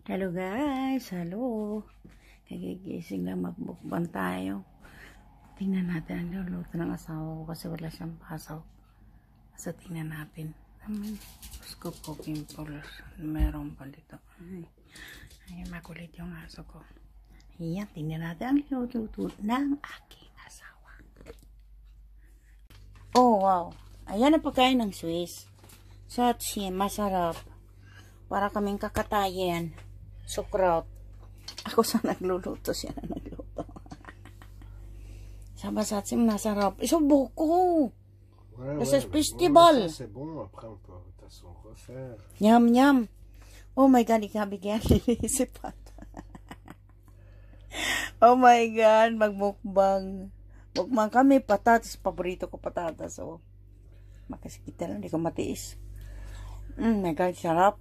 Hello guys, hello. Kagigising lang, magbukbang tayo. Tingnan natin ang luluto ng asawa ko kasi wala siyang pasok. So tingnan natin. Scoop cooking pools. Meron pa dito. Ay, makulit yung aso ko. Ayan, tingnan natin ang luluto ng aking asawa. Oh wow. Ayan ang pagkain ng Swiss. Sachi, masarap. Para kaming kakatayan. Sukraut. Ako sa nagluluto, siya na nagluto. Sabasatim, nasarap. Isubok ko. C'est festival. C'est bon, après on peut de toute façon refaire. Yum, yum. Oh my God, ikabigyan. Isipat. Oh my God, magmukbang. Mukbang kami, patatas. Paborito ko patatas. Oh. Makasikita lang, hindi ko matiis. My God, sarap.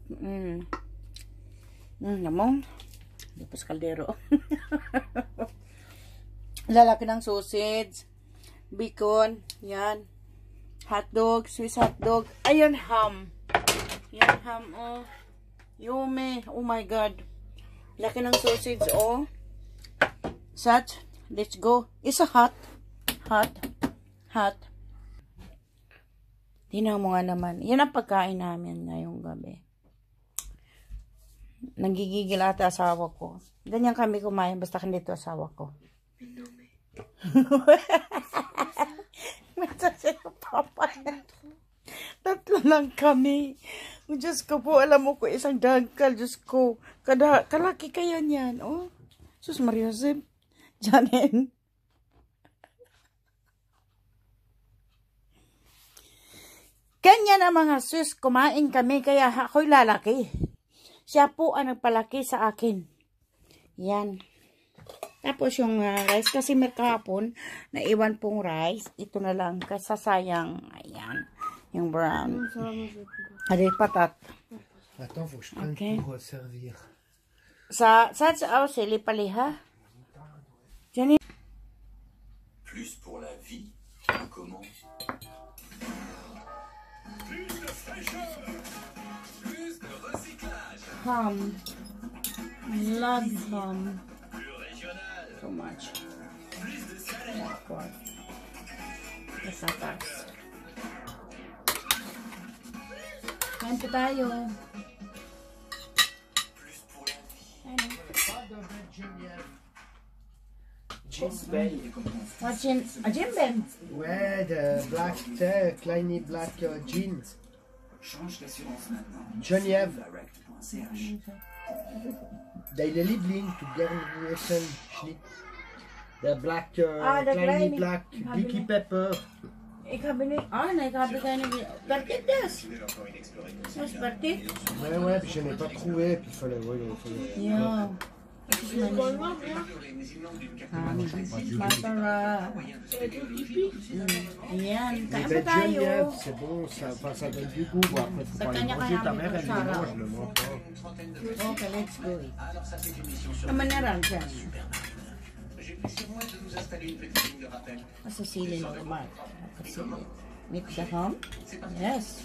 Namong. Lipos kaldero. Lalaki ng sausage. Bacon. Yan. Hotdog. Swiss hotdog. Ayun, ham. Yan, ham, oh. Yume. Oh my God. Laki ng sausage, oh. Such. Let's go. Isa hot. Hot. Hot. Tingnan mo nga naman. Yan ang pagkain namin ngayong gabi. Nagigigil ata asawa ko. Ganyan kami kumain basta dito asawa ko. Papa. Tatlo lang kami. Diyos ko po, alam mo ko isang dangkal. Diyos ko. Kalaki kaya niyan. Oh. Sus Maria Josep. Janen. Ganyan ang mga sus. Kumain kami kaya ako'y lalaki. Siya po ang nagpalaki sa akin. Yan. Tapos yung rice, kasi merkapon, naiwan pong rice. Ito na lang, kasasayang. Ayan. Yung brown. Adi, patat. Attends, faut que je prenne pour servir. Sa sili paliha. Jenny. Plus pour la vie, comment? Plus de fraîcheur, plus de recyclage. Ham. Love ham. Plus régional. So much. Plus de salé. God. Kasatas. Kain po tayo. Plus pour la vie. Ano? Jeans Ben. What's in? A gym ben? Ouais, de black, Kleiny black jeans. Change d'assurance maintenant. Geneviève. Direct.ch. Deine Liebling, du gerne essen, Schnitt. Der black, the Kleiny Kleiny. black, Blicky Pepper. Ikabi ni... naikabi kayo ni... Partit das. Mas partit? Ouais, puis je n'ai pas trouvé, puis il fallait, Yeah. Masarap. Ayan, kain Mais po tayo. Geneviève, c'est bon, ça donne du goût. Bon, après, faut Ça pas les gagne manger. rien, Ta mère, mais elle ça les va. mange, je le mange pas. Okay, let's go. Naman na rin siya. J'ai pris sur moi de nous installer une petite ligne de rappel. Masasili na naman. Masasili. Meet the ham? Yes.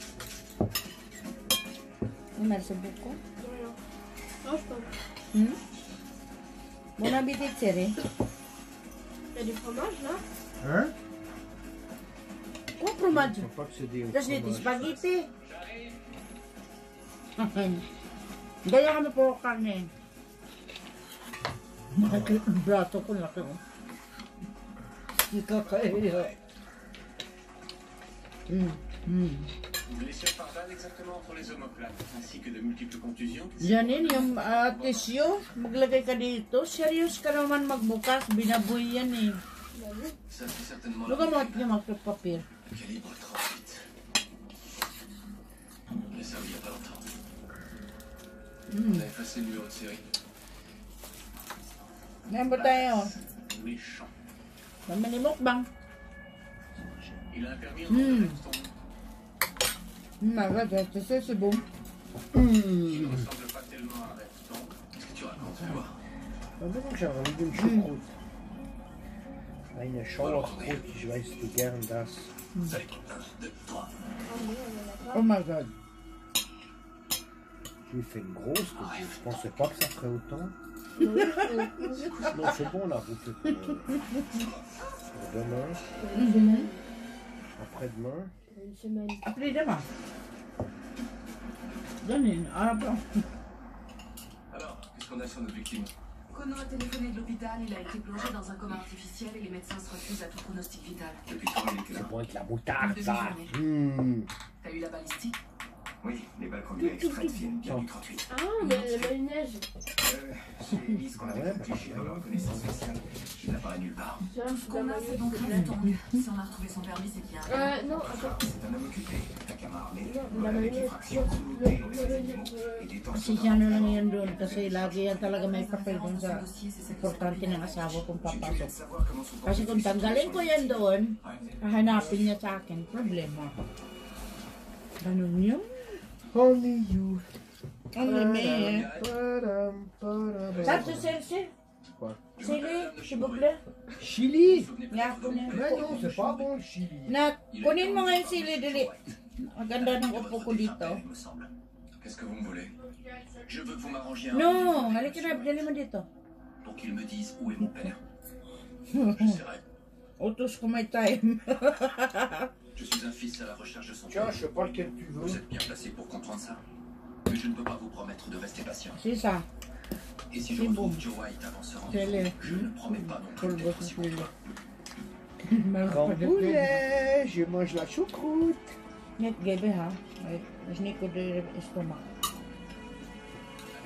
Meron sa buko? Bon appétit, chérie. Il y a du fromage là. Hein? Oh, fromage. Je crois pas que c'est des Tapos dito, fromages. spaghetti. Gaya kami po karne. Nakakit ang brato ko, laki ko. Hindi ka kaya. Les chefs pardonnent exactement entre les omoplates, ainsi que de multiples contusions. Janin, yung tissue, maglagay ka dito. Serious ka naman magbukas, binaboy yan eh. Ça c'est certainement Luka mo at niya magpapapir. le calibre 38. Mais ça, il n'y a pas longtemps. On a effacé le numéro de série. Ngayon ba tayo? Méchant. Mamanimok bang? Il a un permis en Maganda, c'est bon. Il ne ressemble pas tellement à un rêve. Qu'est-ce que tu racontes, fais voir. Warum ich habe eine Schokolade. Eine Schauerbrot, ich weiß du gern das. Allez, 1, 2, 3. Oh my God. J'ai fait une grosse, je pensais pas que ça ferait autant. Non, Non, c'est bon, on a bouffé pour demain, une semaine. après-demain. Une semaine. Appelez demain. Donnez, ah bon. Alors, qu'est-ce qu'on a sur notre victime? Kono a téléphoné de l'hôpital, il a été plongé dans un coma artificiel et les médecins se refusent à tout pronostic vital. Depuis quand il était là? C'est bon avec la moutarde, Une ça. demi-journée. T'as eu la balistique? Oui, les balles qu'on lui a extraites viennent bien du 38. Ah, mais la mayonnaise. J'ai mis ce qu'on avait réfléchi dans la reconnaissance faciale. Je n'apparais nulle part. Ça, Ce c'est la qu'on a, c'est mayonnaise. donc un tong. Si on a retrouvé son permis, c'est qu'il y a un... Non, attends. C'est un homme occupé, un camarade armé, Non, la avec mayonnaise. effraction, La mauvais mayonnaise. animaux et des Kasi tensions. siya na lang yan doon kasi lagi yan talaga may papel dun sa dossier, c'est celle qui importante ng asawa kong J'ai dû papasok. savoir comment son Kasi kung tanggalin ko yan doon, hahanapin niya sa akin. Problema. Ganun yun. Only you. Only me. Padam, padam. Ça, c'est celle-ci? Quoi? Sili, s'il vous plaît. Chili. Nga, kunin. Mais non, c'est pas bon le chili. Na, kunin mo nga yung sili, dili. Ang ganda ng upo ko dito. Il me semble. Qu'est-ce que vous me voulez? Je veux que vous m'arrangiez un No, halika na, dali mo dito. pour qu'ils me disent où est mon père. J'essaierai. Utos ko may time. Je suis un fils à la recherche de son Tiens, père. je sais pas lequel tu veux. Vous êtes bien placé pour comprendre ça. Mais je ne peux pas vous promettre de rester patient. Si ça. Et si je C'est retrouve bon. Joe White avant ce Télé. rendez-vous, je ne promets pas non plus Pour le d'être aussi boss, contrôlé. Grand poulet, je mange la choucroute. Net gabi ha. Ay, mas ni ko de estomac.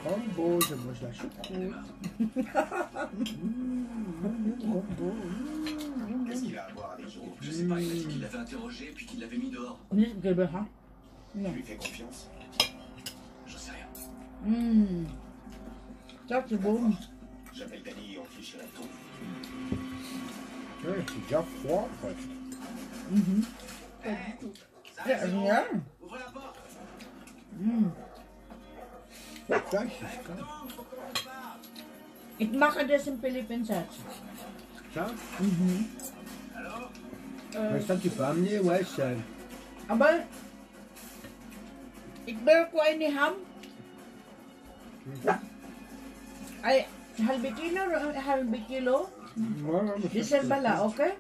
Rambo, je mange la choucroute. Rambo. Qu'est-ce qu'il a à voir avec Joe? Je sais pas, il a dit qu'il l'avait interrogé puis qu'il l'avait mis dehors. Net gabi ha. Je No. lui fais confiance. J'en sais rien. Ça c'est bon. J'appelle Danny et on fléchirait le tour. Ouais, c'est déjà froid en fait. C'est bien. Ouvrez la porte! Putain, c'est ça. Ik mag het dus in Philippines. Ça Mais ça, tu peux amener, ouais, c'est... Aba, ik ben ko ay ni ham. Ay, halbe kilo. Ouais, mais Di ça, bala, okay?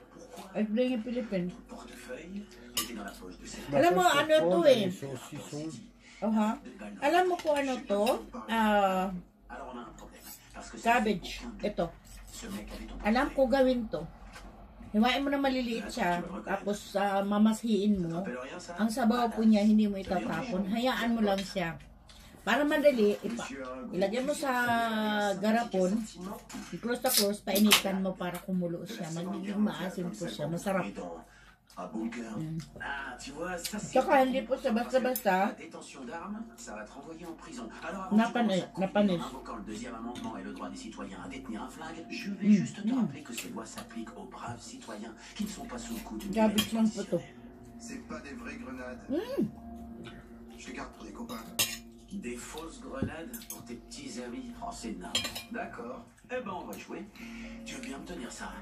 I bring in Philippines. Portefeuille était dans la poche de cette Alam mo, ça, c'est ano froid, to eh? les saucissons. Oh ha? Alam mo kung ano to? Ah, Alors on a un problème. Parce que cabbage. Ito. ce mec avait ton Alam ko gawin to. Hiwain mo na maliliit siya, tapos mamashiin mo. Rappelle rien ça? Ang sabaw po niya, hindi mo itatapon. Hayaan mo lang siya. Para madali, ilagay mo sa garapon, i-close na close, painitan mo para kumulo siya. Magiging maasim po siya. Masarap. Un bunker. Ah, tu vois, ça c'est... Tsaka hindi po siya basta-basta. La détention d'armes, ça va te renvoyer en prison. Alors, Napanis. invoquant le deuxième amendement et le droit des citoyens à détenir un flingue, je vais juste te rappeler que ces lois s'appliquent aux braves citoyens qui ne sont pas sous le coup d'une Gabit lang po to. C'est pas des vraies grenades. Je les garde pour des copains. Des fausses grenades pour tes petits amis. Oh, c'est naze. D'accord. Eh ben, on va jouer. Tu veux bien me tenir ça?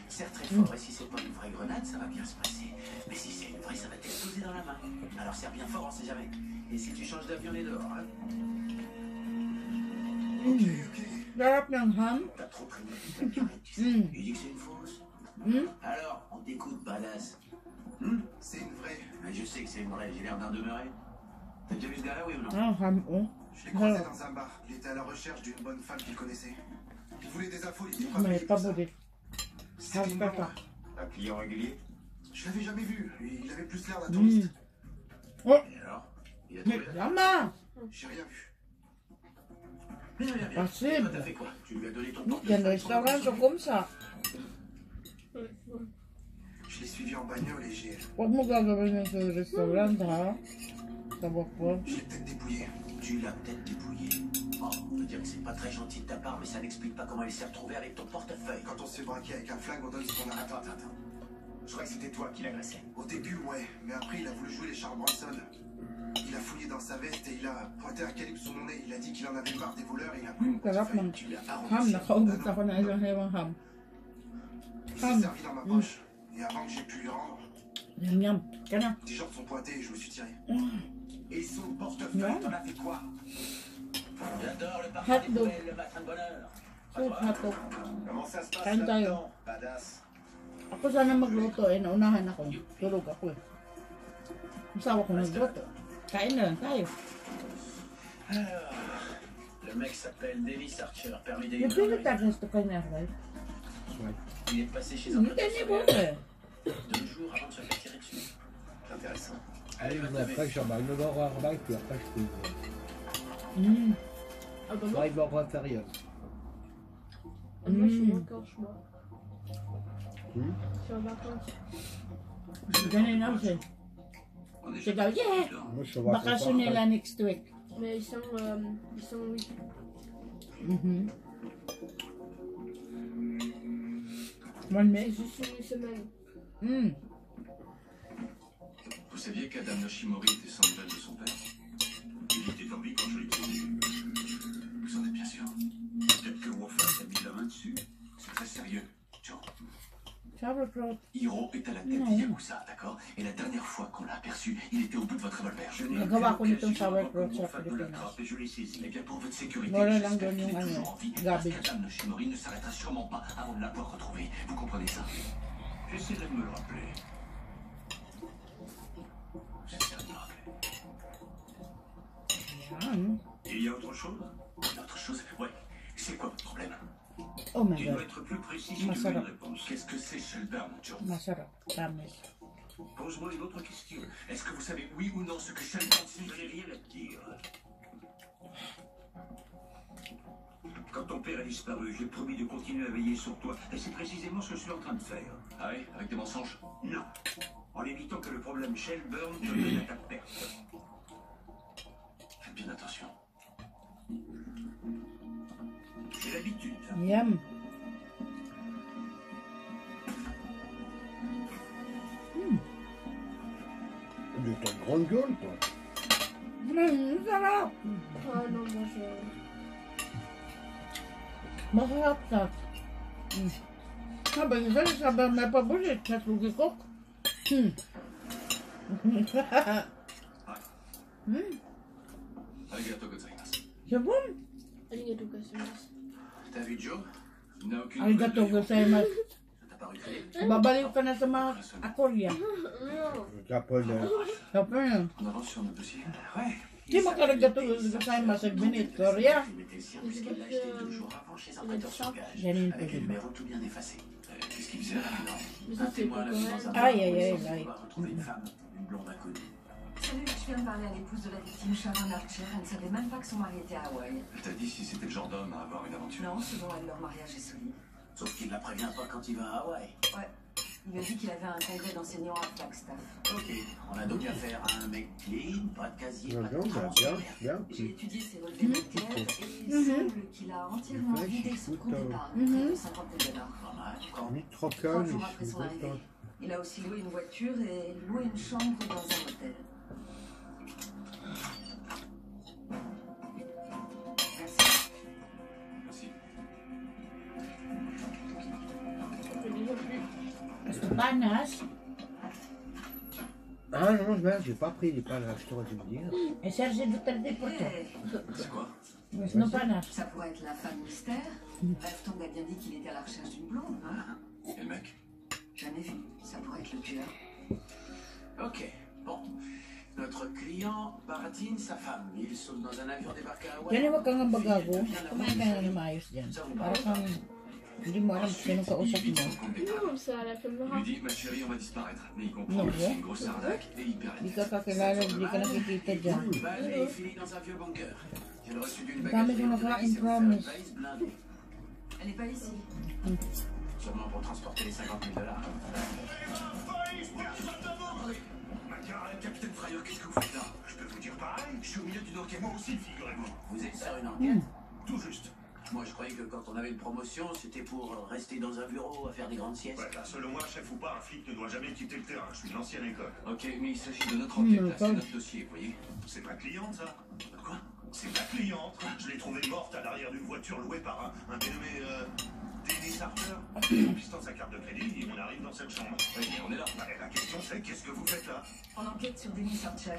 Serre très fort, et si c'est pas une vraie grenade, ça va bien se passer. Mais si c'est une vraie, ça va t'exploser dans la main. Alors serre bien fort, on sait jamais. Et si tu changes d'avion, on est dehors, hein? Sarap ng ham. T'as trop traîné ta carrette, tu sais. Il dit que c'est une fausse. Alors, on t'écoute, badass. C'est une vraie. Mais je sais que c'est une vraie, j'ai l'air d'un demeuré. T'as déjà vu ce gars-là, oui ou non? Ah, ham oh. Je l'ai croisé dans un bar. Il était à la recherche d'une bonne femme qu'il connaissait. Il voulait des infos, il était pas May payé pour ça. paborit. C'était une Ham blonde. Un client régulier? Je l'avais jamais vu. Il avait plus l'air d'un touriste. Oh, Et alors? Il a mais trouvé? lama. J'ai rien vu. Bien, bien, bien. Possible. Et toi, t'as fait quoi? Tu lui as donné ton Yan, portefeuille? restaurant so kumsa. Je l'ai suivi en bagnole et Huwag mo gagawin yan sa restaurant, ha? Sa Bokbok. je l'ai peut-être dépouillé. Tu l'as peut-être dépouillé. Oh, on peut dire que c'est pas très gentil de ta part, mais ça n'explique pas comment il s'est retrouvé avec ton portefeuille. Quand on se fait braquer avec un flingue, on donne ce qu'on a. Attends. Je crois que c'était toi qui l'agressais. Au début, ouais, mais après, il a voulu jouer les Charles Bronson. Il a fouillé dans sa veste et il a pointé un calibre sur mon nez. Il a dit qu'il en avait marre des voleurs et il a pris mon Sarap portefeuille. ng Tu l'as ham. arrondissé. Nakaubos ako na isang hewang ham. Il s'est servi dans ma poche. Et avant que j'ai pu lui rendre, Yum, yum. Ka na. des gens sont pointés et je me suis tiré. Et son portefeuille, Non. t'en as fait quoi? J'adore le parfum Hot des dog. poubelles le matin de bonheur. Soup, hotdog. Comment ça se passe Kain tayo. là-dedans, badass? Ako sana magluto eh, naunahan ako. Tulog ako eh. Masawa ko nagluto. Kain na lang tayo. Alors, le mec s'appelle Davis Archer, permis des Yung pinag-tarnas to kay Nerval. Il est passé chez un Hindi pote à niya son po père eh. 2 jours avant de se faire tirer dessus. Intéressant. Allez, va te après, lever. je vais me voir au travail, puis après, je peux. Ah bah non, Drive en inférieur. moi je suis encore, je vois. Hmm. Je suis en vacances. Ganun na siya. On est Sigaw, yeah! Moi, je vais Bakasyon nila next week. Mais ils sont oui. One C'est week. juste une semaine. Vous saviez qu'Adam Yoshimori était sans nouvelles de son père? Il était en vie quand je l'ai trouvé. Vous en êtes bien sûr? Peut-être que Wolfgang a mis la main dessus. C'est très sérieux, Joe. Sauerkraut. Hiro est à la tête Non. du Yakuza, d'accord? Et la dernière fois qu'on l'a aperçu, il était au bout de votre revolver. Je n'ai Nagawa ko aucune nitong occasion sauerkraut avant que sa Wolfgang me Pilipinas. l'attrape et je l'ai saisi. Eh bien, pour votre sécurité, Voilà j'espère lang doon qu'il yung est ano, toujours en vie. Parce garbage. qu'Adam Yoshimori ne s'arrêtera sûrement pas avant de l'avoir retrouvé. Vous comprenez ça? J'essaierai de me le rappeler. J'essaierai de me rappeler. Yan. Et il y a autre chose? Une autre chose? Ouais. C'est quoi votre problème? Oh my Tu dois god. être plus précis si tu veux Masarap. une réponse. Qu'est-ce que c'est, Shelburne, Joe? Masarap. Tamis. Pose-moi une autre question. Est-ce que vous savez oui ou non ce que Shelburne Je n'ai signifie? rien à te dire. Quand ton père a disparu, j'ai promis de continuer à veiller sur toi. Et c'est précisément ce que je suis en train de faire. Ah oui? Avec des mensonges? Non. En évitant que le problème Shelburne te mène à ta perte. Faites bien attention. J'ai l'habitude. Yum. Mais t'as une grande gueule, toi. Masarap. Ah non, moi je. Masarap sa. Sabi nga sabi may paborit sa sugi ko. Arigato gozaimasu. Sabon. Arigatou gozaimasu. T'as vu Joe? Il n'a aucune Arigato nouvelle de gozaimasu. Hiro. Ça t'a paru crédible? Babaliw ka na sa mga akorya. Non. Japonais. Sabi nga. On avance sur notre dossier? Ouais. Di makarigato gozaimasu sa binit Korea. Je mettais le sien puisqu'il l'a acheté 2 jours avant chez un prêteur sur gage. Janine Avec peut le dire. numéro tout bien effacé. Qu'est-ce qu'il faisait là-dedans? Mais ça, Un c'est témoin pas l'a mis dans un correct. Aïe, bar aïe, aïe, sans aïe. pouvoir retrouver une femme, une blonde inconnue. Salut, je viens de parler à l'épouse de la victime, Sharon Archer. Elle ne savait même pas que son mari était à Hawaï. Elle t'a dit si c'était le genre d'homme à avoir une aventure? Non, selon elle, leur mariage est solide. Sauf qu'il ne la prévient pas quand il va à Hawaï. Ouais. Il m'a dit qu'il avait un congrès d'enseignants à Flagstaff. Ok, on a donc affaire à un mec clean, pas de casier, Non, pas de non, traces. bien, bien. J'ai étudié ses relevés bancaires et il semble qu'il a entièrement Ouais, vidé son compte écoute, d'épargne, près de 50 000 $. Pas mal. Quand? Ni trop 3 calme, jours je après suis son arrivée. content. Il a aussi loué une voiture et loué une chambre dans un hôtel. Merci. Merci. Panas. Ah non, merde, j'ai pas pris les pains là, je t'aurais dû me dire. E Serge Duterte po to. Hey, C'est quoi? No panas. ça pourrait être la femme mystère. Bref, Tong a bien dit qu'il était à la recherche d'une blonde. Hein? Et le mec? Jamais vu. Ça pourrait être le tueur. Ok, bon. Notre client baratine sa femme. Il saute dans un avion débarqué à Hawaï. Yan, huwag kang ambagago. Kumain ka na na maayos dyan. Para kang hindi mo alam kung sinong kausap Il vide mo. son compte d'épargne. Non, c'est à la Il caméra. lui dit, ma chérie, on va disparaître. Mais il comprend Non, que c'est ouais. une grosse arnaque et il perd la Di tête. ka kakilala, di ka nakikita dyan. Balle et il finit dans un vieux bunker. J'ai reçu d'une Dami bagagerie. ko nakain, Il s'est offert une promise. valise blindée. Elle n'est pas ici. Sûrement pour transporter les 50 000 $. Capitaine Fryer, qu'est-ce que vous faites là? Je peux vous dire pareil, je suis au milieu d'une enquête, moi aussi, figurez-vous. Vous êtes sur une enquête? Tout juste. Moi, je croyais que quand on avait une promotion, c'était pour rester dans un bureau à faire des grandes siestes. Ouais, là, selon moi, chef ou pas, un flic ne doit jamais quitter le terrain. Je suis de l'ancienne école. Ok, mais il s'agit de notre enquête, là, c'est d'accord. notre dossier, vous voyez. C'est ma cliente, ça? Quoi? C'est ma cliente. Je l'ai trouvée morte à l'arrière d'une voiture louée par un dénommé Dennis Archer. En pistant sa carte de crédit, et on arrive dans cette chambre. Oui, mais on est là. Ouais, la question c'est, qu'est-ce que vous faites là? On enquête sur Dennis Archer.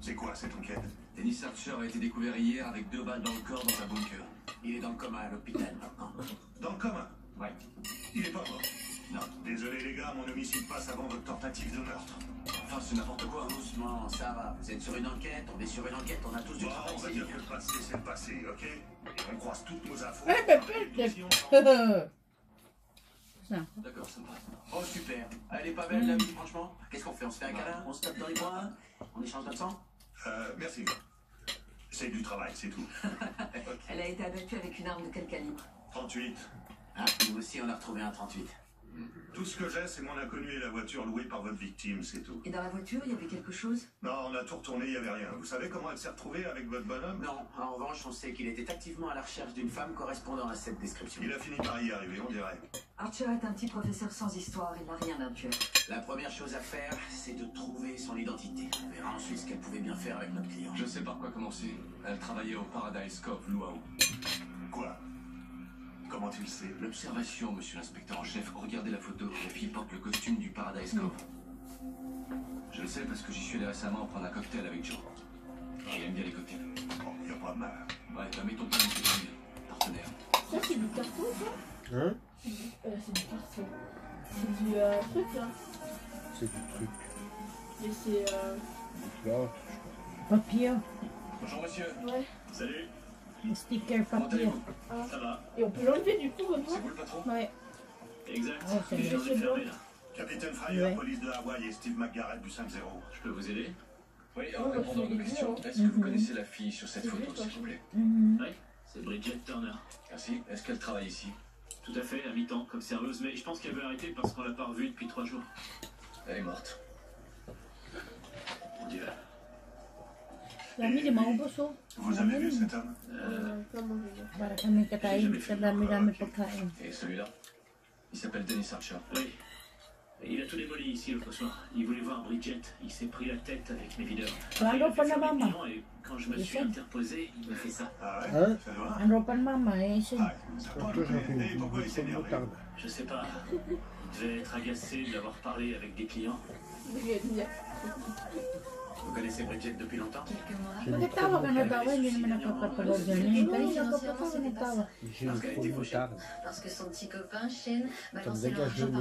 C'est quoi cette enquête? Dennis Archer a été découvert hier avec 2 balles dans le corps dans un bunker. Il est dans le coma à l'hôpital maintenant. Dans le coma? Ouais. Il est pas mort. Non. Désolé les gars, mon homicide passe avant votre tentative de meurtre. Enfin, c'est n'importe quoi. Doucement, ça va. Vous êtes sur une enquête, on est sur une enquête, on a tous du Bon, travail. on va c'est dire bien. que le passé, c'est le passé, ok? Et on croise toutes nos infos. Eh, mais D'accord, ça me va. Oh, super. Elle est pas belle, la vie, franchement. Qu'est-ce qu'on fait? On se fait un câlin? On se tape dans les bras? On échange notre sang? Merci. C'est du travail, c'est tout. Elle a été abattue avec une arme de quel calibre? 38. Ah, nous aussi, on a retrouvé un 38. Tout ce que j'ai, c'est mon inconnu et la voiture louée par votre victime, c'est tout. Et dans la voiture, il y avait quelque chose? Non, on a tout retourné, il n'y avait rien. Vous savez comment elle s'est retrouvée avec votre bonhomme? Non, en revanche, on sait qu'il était activement à la recherche d'une femme correspondant à cette description. Il a fini par y arriver, on dirait. Archer est un petit professeur sans histoire, il n'a rien d'un tueur. La première chose à faire, c'est de trouver son identité. On verra ensuite ce qu'elle pouvait bien faire avec notre client. Je sais par quoi commencer. Elle travaillait au Paradise Cove, Luau. Quoi? Comment tu le sais? L'observation, monsieur l'inspecteur en chef. Regardez la photo. La fille porte le costume du Paradise Cove. Je le sais parce que j'y suis allé récemment prendre un cocktail avec Joe. Il aime bien les cocktails. Bon, il n'y a pas de mal. Ouais, bah mettons pas une petite partenaire. Ça, c'est du carton, ça? Hein? C'est du carton. C'est du truc, là. C'est du truc. Et c'est... Du plâtre, Papier. Bonjour monsieur. Ouais. Salut. Un sticker Comment papier. allez-vous? Ah. Ça va? Et on peut l'enlever, du coup, comme ça? C'est vous le patron? Ouais. Exact. Oh, c'est Les bien. gens sont fermés là. Capitaine Fryer, Ouais. police de Hawaï et Steve McGarrett du 5-0. Je peux vous aider? Oui, Oh, en répondant à c'est vos questions, bien. est-ce que vous connaissez la fille sur cette C'est photo, bien, toi. s'il vous plaît? Mhm. Oui, c'est Bridget Turner. Merci. Est-ce qu'elle travaille ici? Tout à fait, à mi-temps, comme serveuse, mais je pense qu'elle veut arrêter parce qu'on l'a pas revue depuis 3 jours. Elle est morte. On dirait. Dami di maubuso. Vous avez vu cet homme? Comment je vais dire? Para kami kakain sa dami-dami pagkain. Et celui-là? Il s'appelle Dennis Archer. Oui. Il a tout démoli ici l'autre soir. Il voulait voir Bridget. Il s'est pris la tête avec mes videurs. Ano pa na mama? Et quand je me suis interposé, il m'a fait ça. Ah ouais? Hein? Ça doit? Ano pa na mama? Eh, si. Ah, ça Pourquoi doit. j'en fais Et pourquoi il s'est une énervé? moutarde? Je sais pas. Il devait être agacé d'avoir parlé avec des clients. Je vais dire. Vous connaissez Bridget depuis longtemps? Quelques mois. Bakit tawa ka na tawa? Hindi naman nakapapalog yan. Kanina ka pa tawa na tawa. J'ai une trop de moutarde. Parce que son petit copain, Shane, Ça me balançait dégage l'argent le par